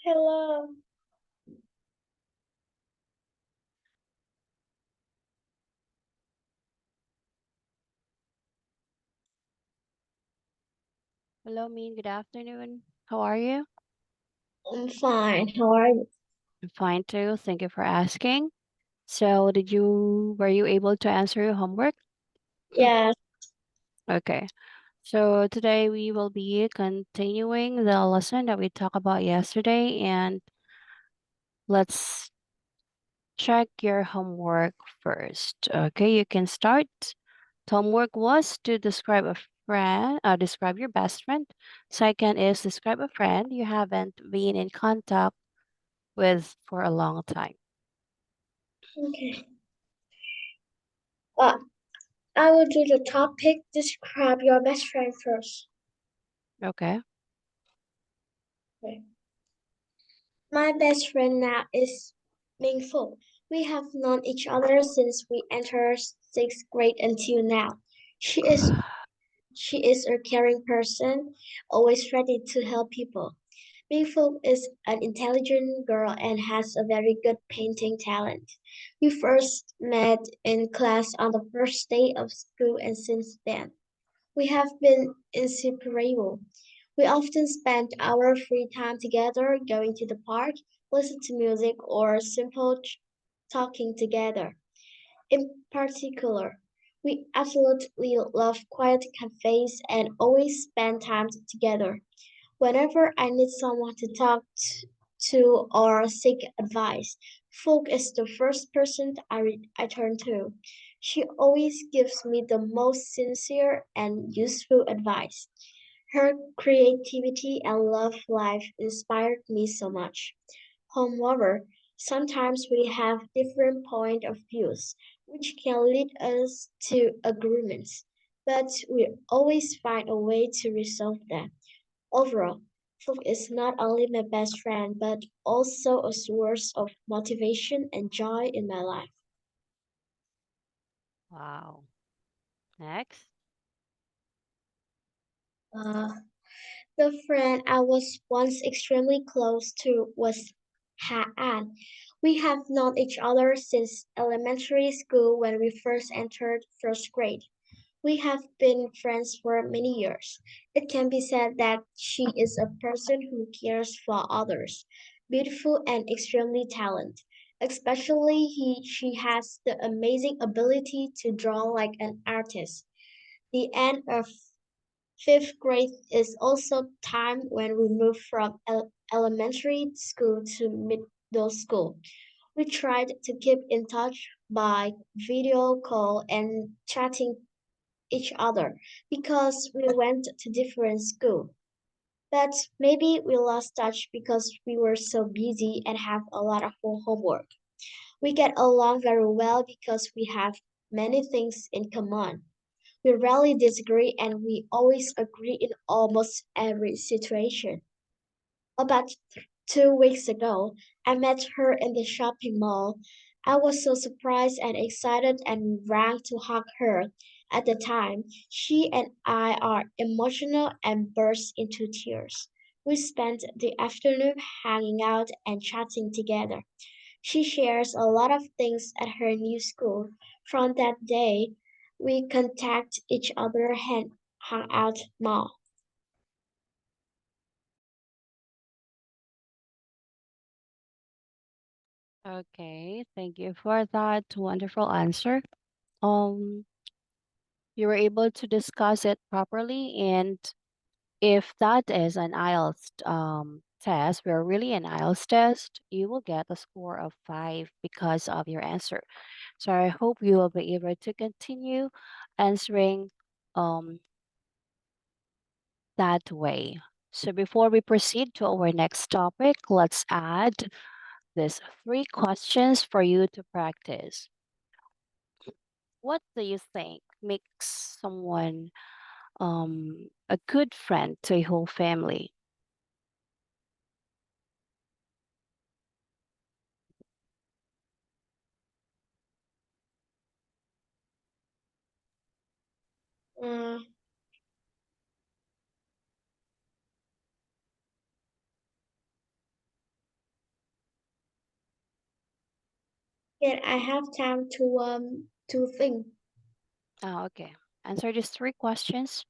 Hello. Hello, Mean. Good afternoon. How are you? I'm fine. How are you? I'm fine too. Thank you for asking. So, were you able to answer your homework? Yes. Okay. So, today we will be continuing the lesson that we talked about yesterday, and let's check your homework first. Okay, you can start. The homework was to describe a friend, describe your best friend. Second is describe a friend you haven't been in contact with for a long time. Okay. Uh, I will do the topic. Describe your best friend first. Okay. Okay. My best friend now is Mingfu. We have known each other since we entered sixth grade until now. She is she is a caring person, always ready to help people. Mingfu is an intelligent girl and has a very good painting talent. We first met in class on the first day of school, and since then, we have been inseparable. We often spend our free time together, going to the park, listening to music, or simple talking together. In particular, we absolutely love quiet cafes and always spend time together. Whenever I need someone to to or seek advice, Folk is the first person I turn to. She always gives me the most sincere and useful advice. Her creativity and love life inspired me so much. However, sometimes we have different point of views, which can lead us to agreements, but we always find a way to resolve them. Overall, Folk is not only my best friend, but also a source of motivation and joy in my life. Wow. Next. Uh, the friend I was once extremely close to was Ha'an. We have known each other since elementary school when we first entered first grade. We have been friends for many years. It can be said that she is a person who cares for others, beautiful and extremely talented. Especially she has the amazing ability to draw like an artist. The end of fifth grade is also time when we move from elementary school to middle school. We tried to keep in touch by video call and chatting each other because we went to different school. But maybe we lost touch because we were so busy and have a lot of homework. We get along very well because we have many things in common. We rarely disagree and we always agree in almost every situation. About 2 weeks ago, I met her in the shopping mall. I was so surprised and excited and ran to hug her. At the time, she and I are emotional and burst into tears. We spent the afternoon hanging out and chatting together. She shares a lot of things at her new school. From that day, we contact each other and hung out more. Okay, thank you for that wonderful answer. Um, you were able to discuss it properly, and if that is an IELTS test, we're really an IELTS test, you will get a score of 5 because of your answer. So I hope you will be able to continue answering um that way. So before we proceed to our next topic, let's add these 3 questions for you to practice. What do you think makes someone a good friend to a whole family? Uh, Yet I have time to think. Oh, okay. Answer these three questions.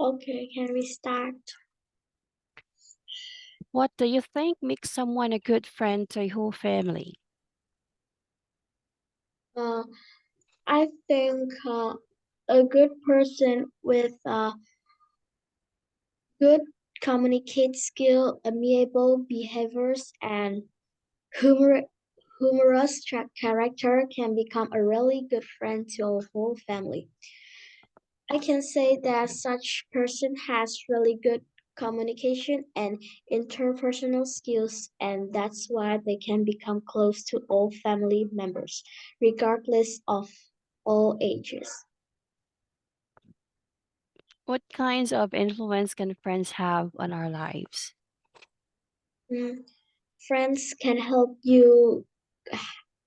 Okay, can we start? What do you think makes someone a good friend to a whole family? Uh, I think a good person with good communicate skill, amiable behaviors, and humor, humorous character can become a really good friend to a whole family. I can say that such person has really good communication and interpersonal skills, and that's why they can become close to all family members, regardless of all ages. What kinds of influence can friends have on our lives? Mm, Friends can help you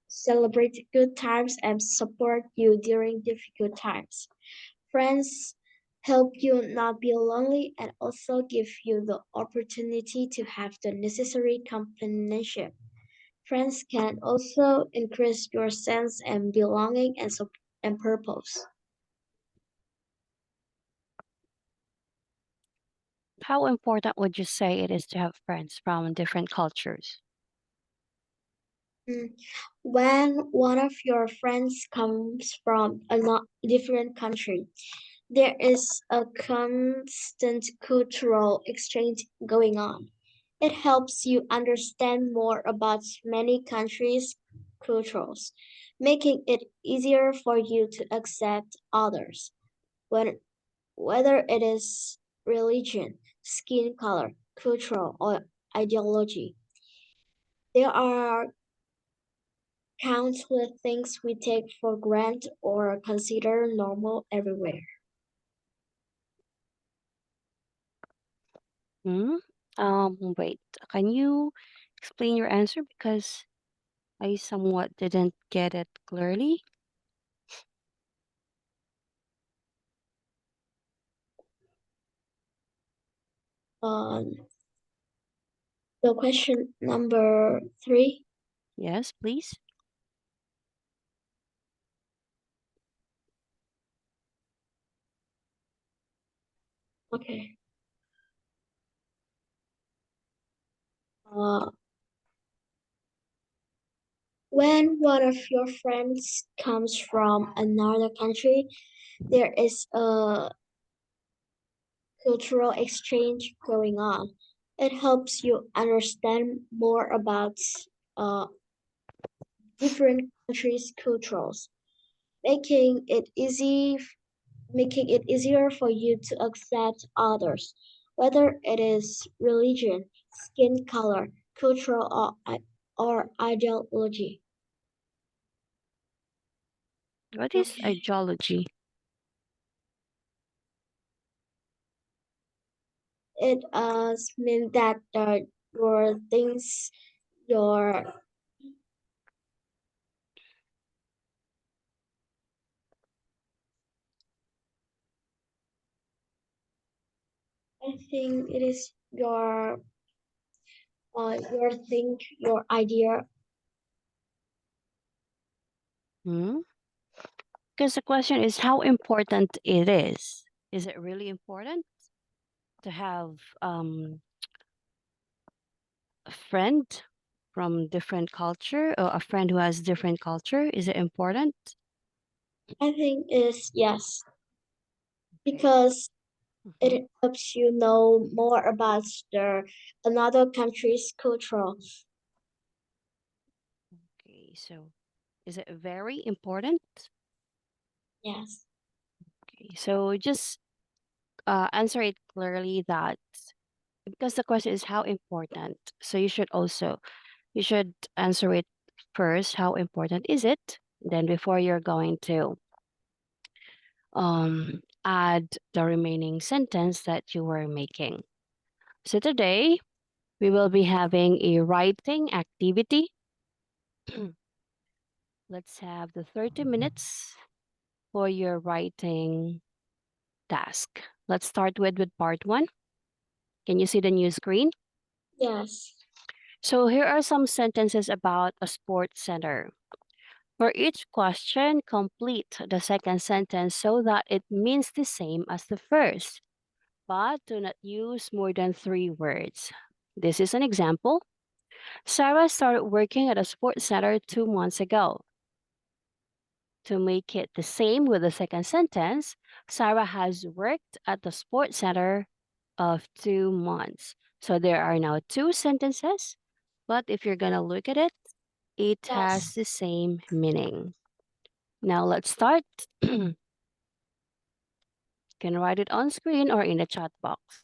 celebrate good times and support you during difficult times. Friends help you not be lonely and also give you the opportunity to have the necessary companionship. Friends can also increase your sense and belonging and purpose. How important would you say it is to have friends from different cultures? Mm. When one of your friends comes from a different country, there is a constant cultural exchange going on. It helps you understand more about many countries' cultures, making it easier for you to accept others, when, whether it is religion, skin color, cultural, or ideology. There are countless things we take for granted or consider normal everywhere. Hmm? Wait, can you explain your answer? Because I somewhat didn't get it clearly. Um, the question number three. Yes, please. Okay. Uh, when one of your friends comes from another country, there is a cultural exchange going on. It helps you understand more about uh, different countries' cultures, making it easy making it easier for you to accept others, whether it is religion, skin color, cultural, or ideology. What is Okay. ideology? It means that your things, your I think it is your think, your idea. Hmm? Because the question is how important it is. Is it really important to have a friend from different culture or a friend who has different culture? Is it important? I think is yes, Okay. because Hmm. it helps you know more about another country's culture. Okay. So is it very important? Yes. Okay. So just answer it clearly that because the question is how important. So you should answer it first. How important is it? Then before you're going to add the remaining sentence that you were making. So today we will be having a writing activity. Let's have the 30 minutes for your writing task. Let's start with part one. Can you see the new screen? Yes. So here are some sentences about a sports center. For each question, complete the second sentence so that it means the same as the first. but do not use more than three words. This is an example. Sarah started working at a sports center 2 months ago. To make it the same with the second sentence, Sarah has worked at the sports center of 2 months. So there are now two sentences, but if you're going to look at it, it has Yes. the same meaning. Now let's start. You can write it on screen or in the chat box.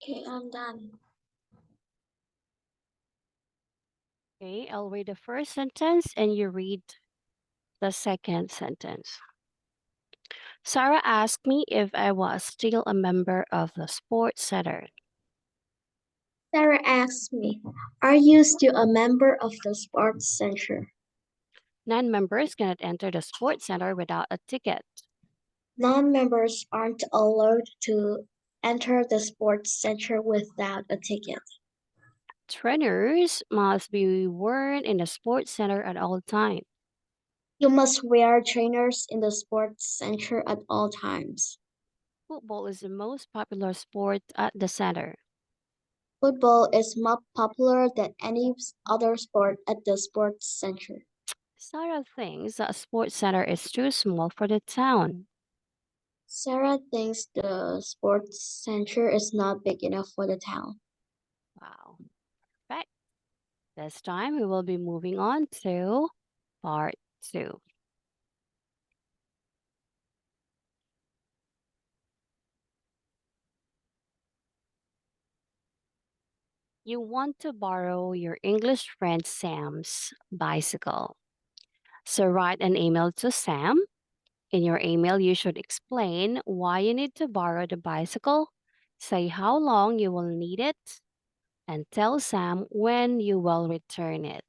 Okay, I'm done. Okay, I'll read the first sentence and you read the second sentence. Sarah asked me if I was still a member of the sports center. Sarah asked me, are you still a member of the sports center? Non-members cannot enter the sports center without a ticket. Non-members aren't allowed to enter the sports center without a ticket. Trainers must be worn in the sports center at all times. You must wear trainers in the sports center at all times. Football is the most popular sport at the center. Football is more popular than any other sport at the sports center. Sarah thinks that sports center is too small for the town. Sarah thinks the sports center is not big enough for the town. Wow. Right. This time we will be moving on to part two. You want to borrow your English friend Sam's bicycle. So write an email to Sam. In your email, you should explain why you need to borrow the bicycle, say how long you will need it, and tell Sam when you will return it.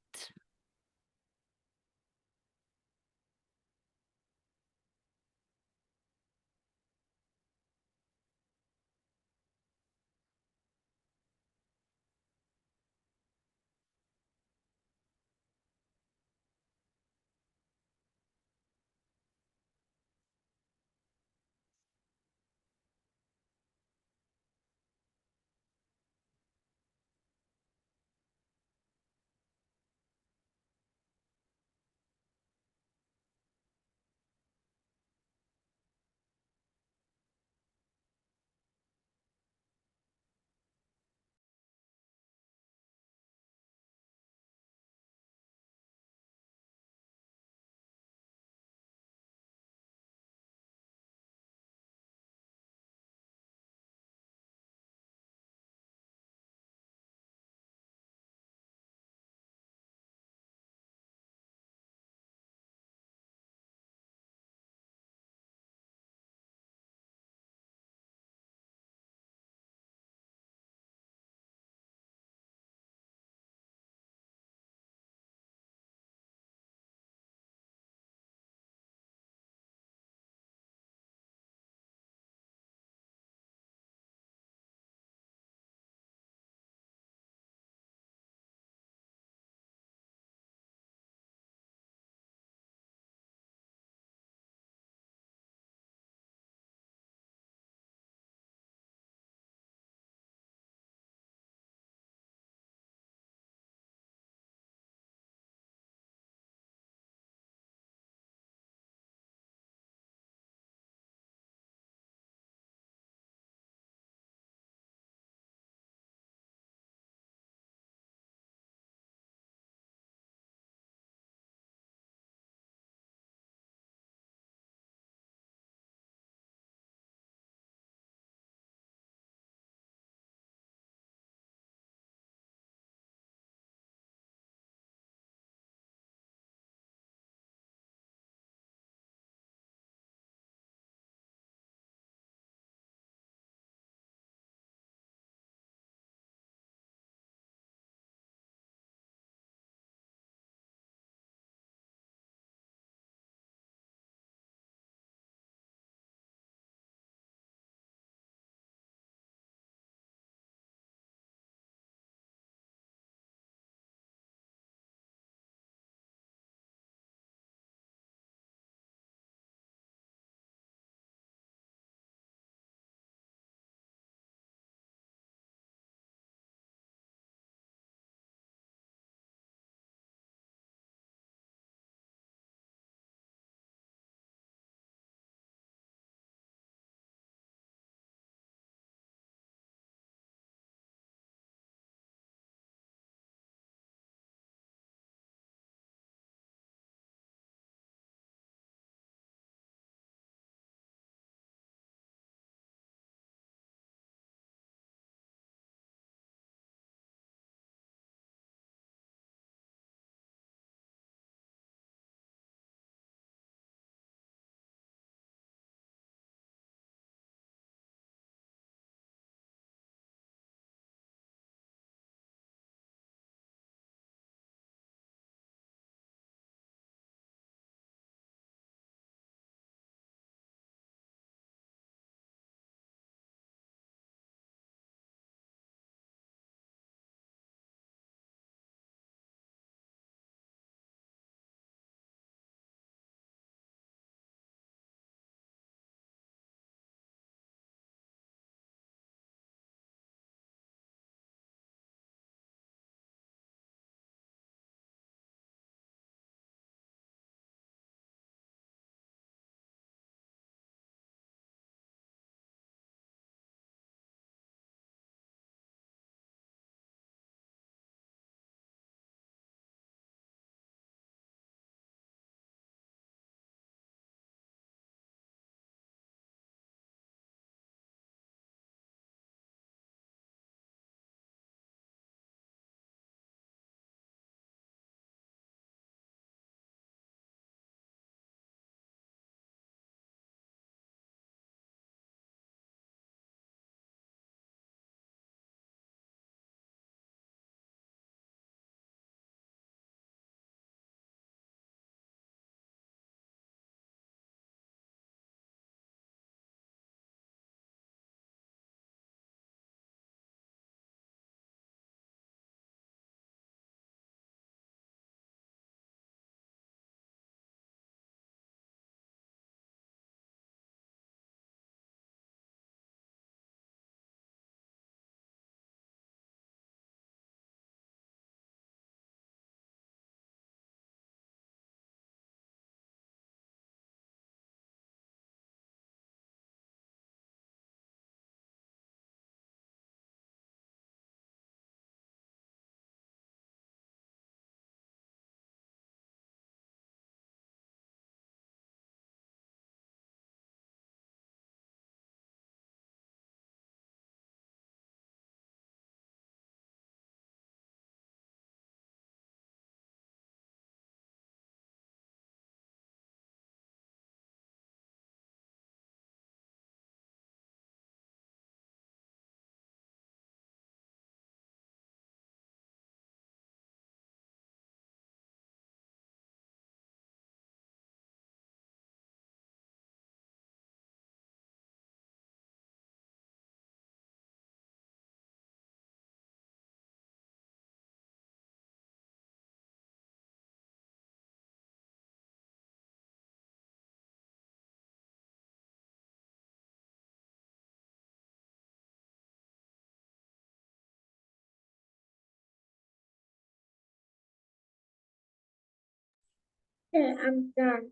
Yeah, I'm done.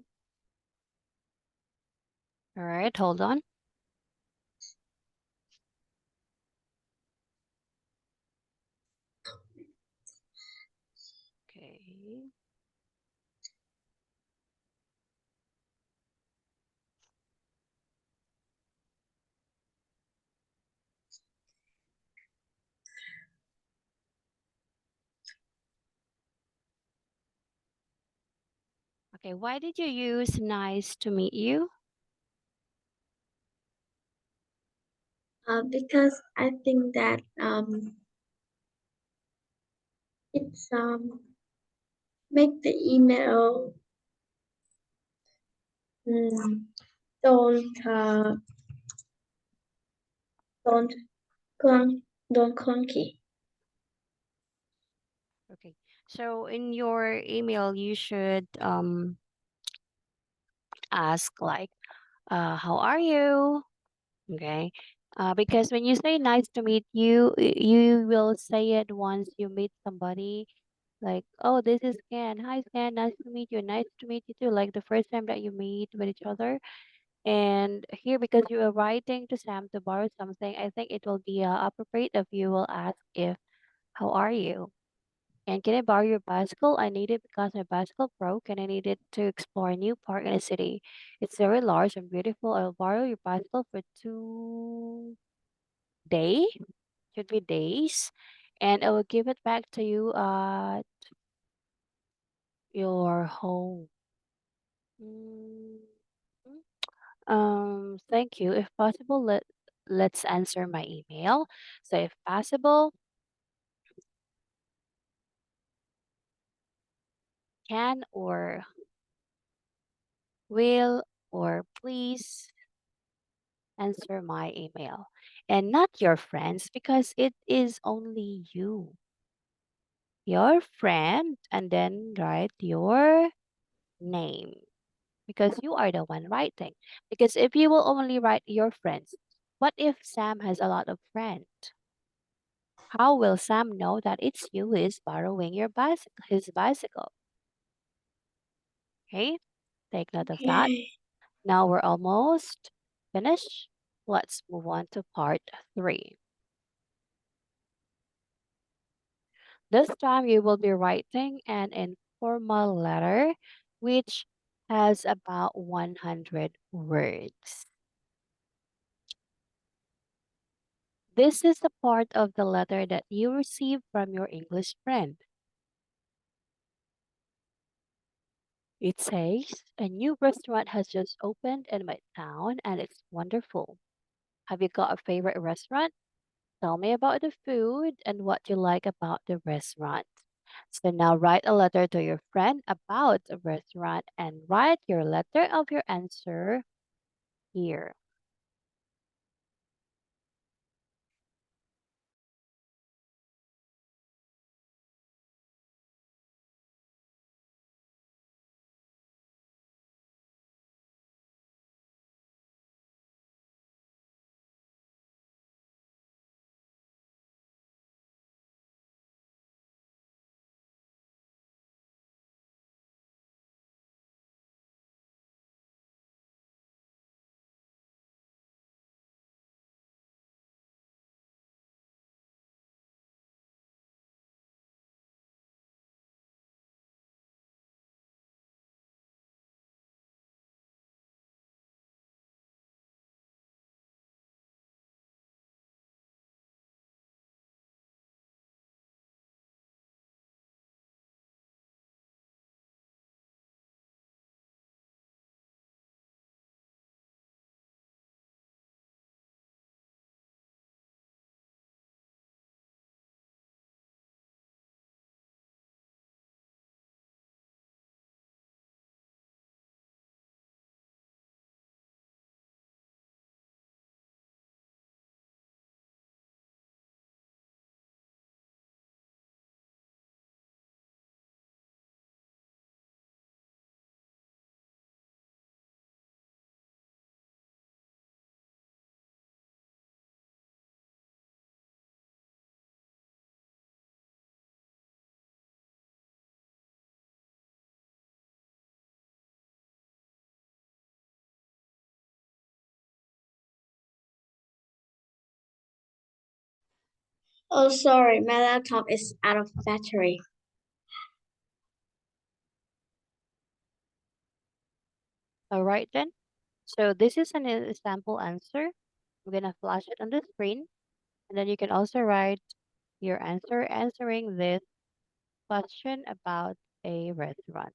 All right, hold on. Okay. Okay, why did you use nice to meet you? Because I think that it's make the email mm, don't don't clunk don't clunky. Okay. So in your email, you should ask like, how are you? Okay. Because when you say nice to meet you, you will say it once you meet somebody. Like, oh, this is Ken. Hi, Ken. Nice to meet you. Nice to meet you too. Like the first time that you meet with each other. And here, because you are writing to Sam to borrow something, I think it will be appropriate if you will ask if, how are you? And can I borrow your bicycle? I need it because my bicycle broke and I need it to explore a new park in the city. It's very large and beautiful. I'll borrow your bicycle for 2 days, should be days, and I will give it back to you at your home. Mm, thank you. If possible, let's answer my email. So if possible, can or will or please answer my email and not your friends because it is only you, your friend, and then write your name because you are the one writing. Because if you will only write your friends, what if Sam has a lot of friends? How will Sam know that it's you who is borrowing your bicycle, his bicycle? Okay, take note of that. Okay. Now we're almost finished. Let's move on to part three. This time you will be writing an informal letter which has about 100 words. This is the part of the letter that you received from your English friend. It says, a new restaurant has just opened in my town and it's wonderful. Have you got a favorite restaurant? Tell me about the food and what you like about the restaurant. So now write a letter to your friend about a restaurant and write your letter of your answer here. Oh, sorry, my laptop is out of battery. All right then. So this is an example answer. I'm gonna flash it on the screen, and then you can also write your answer answering this question about a restaurant.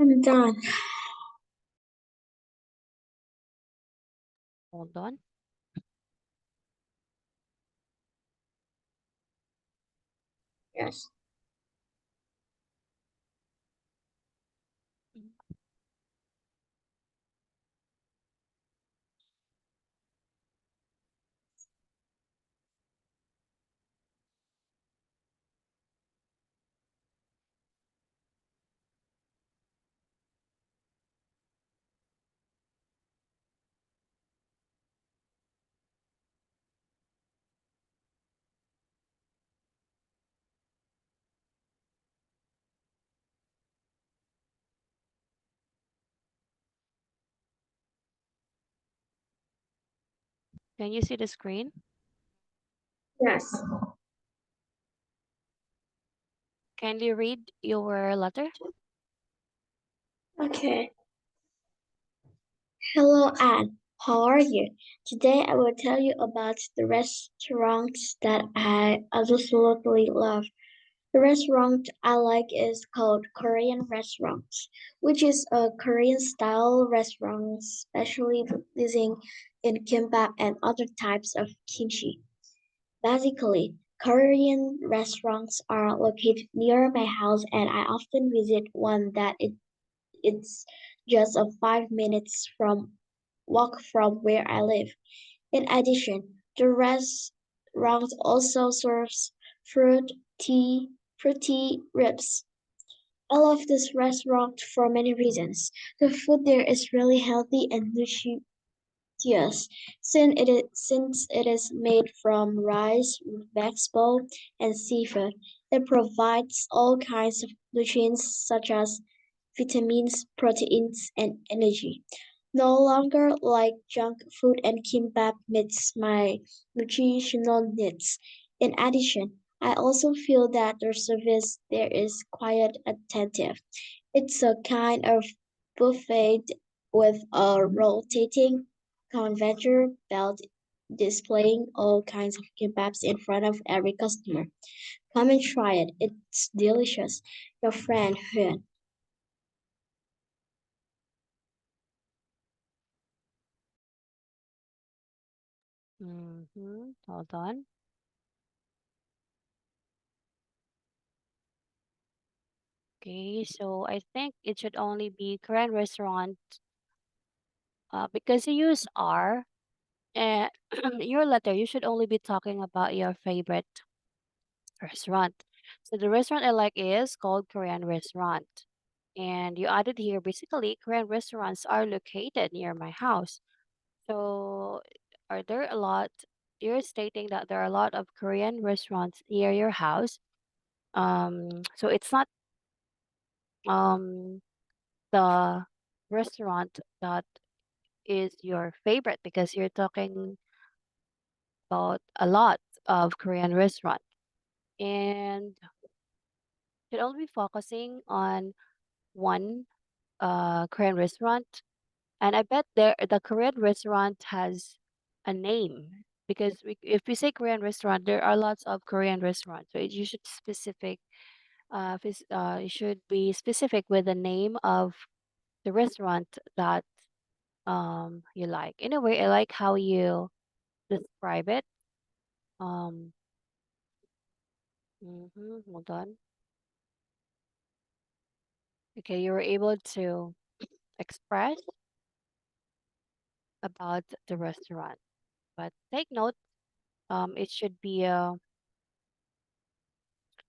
I'm done. Hold on. Yes. Can you see the screen? Yes. Kindly read your letter. Okay. Hello, Anne. How are you? Today I will tell you about the restaurants that I absolutely love. The restaurant I like is called Korean restaurants, which is a Korean style restaurant specializing in kimbap and other types of kimchi. Basically, Korean restaurants are located near my house and I often visit one it's just a 5 minutes from walk from where I live. In addition, the restaurant also serves fruit, tea, fruity ribs. I love this restaurant for many reasons. The food there is really healthy and nutritious since it is made from rice, vegetable, and seafood. It provides all kinds of nutrients such as vitamins, proteins, and energy. No longer like junk food and kimbap meets my nutritional needs. In addition, I also feel that their service there is quite attentive. It's a kind of buffet with a rotating conveyor belt displaying all kinds of kebabs in front of every customer. Come and try it. It's delicious. Your friend Hyun. Hold on. Okay, so I think it should only be Korean restaurant because you use R. And your letter, you should only be talking about your favorite restaurant. So the restaurant I like is called Korean restaurant. And you added here basically Korean restaurants are located near my house. So are there a lot you're stating that there are a lot of Korean restaurants near your house. So it's not um the restaurant that is your favorite because you're talking about a lot of Korean restaurants. And should only be focusing on one Korean restaurant. And I bet there the Korean restaurant has a name because if we say Korean restaurant, there are lots of Korean restaurants. So you should you should be specific with the name of the restaurant that you like. In a way, I like how you describe it. Um, hold on. Okay, you were able to express about the restaurant. But take note, it should be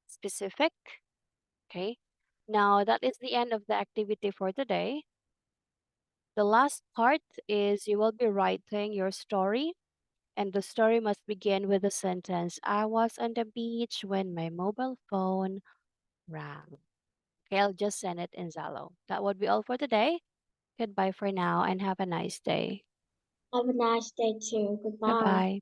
specific. Okay. Now that is the end of the activity for today. The last part is you will be writing your story, and the story must begin with the sentence I was on the beach when my mobile phone rang. Okay, I'll just send it in Zalo. That would be all for today. Goodbye for now and have a nice day. Have a nice day too. Bye Goodbye. bye.